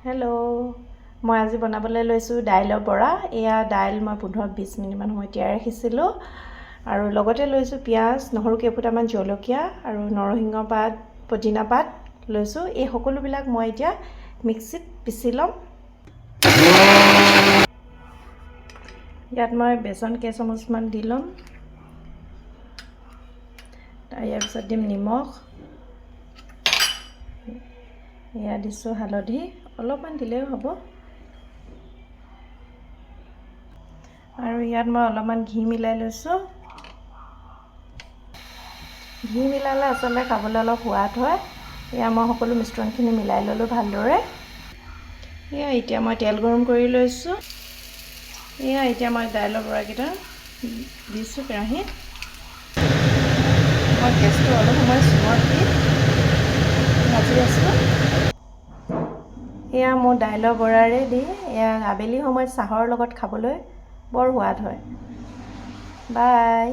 Hello', মই আজি বনাবলৈ লৈছোঁ দাইলৰ বৰা। এয়া দাইল মই 15-20 মিনিটমান সময় তিয়াই ৰাখিছিলোঁ আৰু লগতে লৈছোঁ পিঁয়াজ, নহৰু কেইফুটামান, জলকীয়া আৰু নৰসিংহ পাত, পদিনা পাত লৈছোঁ। এই সকলোবিলাক মই এতিয়া মিক্সিত পিচি ল'ম। ইয়াত মই বেচন কেইচামুচমান দি ল'ম। ইয়াৰ পিছত দিম নিমখ, এয়া দিছোঁ হালধি, অলপমান দিলেও হ'ব। আৰু ইয়াত মই অলপমান ঘি মিলাই লৈছোঁ। ঘি মিলালে আচলতে খাবলৈ অলপ সোৱাদ হয়। এয়া মই সকলো মিশ্ৰণখিনি মিলাই ল'লোঁ ভালদৰে। এয়া এতিয়া মই তেল গৰম কৰি লৈছোঁ। এয়া এতিয়া মই দাইলৰ বৰাকেইটা দিছোঁ কেৰাহীত। মই গেছটো অলপ সময় চিমত দি ভাজি আছোঁ। এয়া মোৰ দাইলৰ বৰাৰে দি এয়া আবেলি সময়ত চাহৰ লগত খাবলৈ বৰ সোৱাদ হয়। বাই।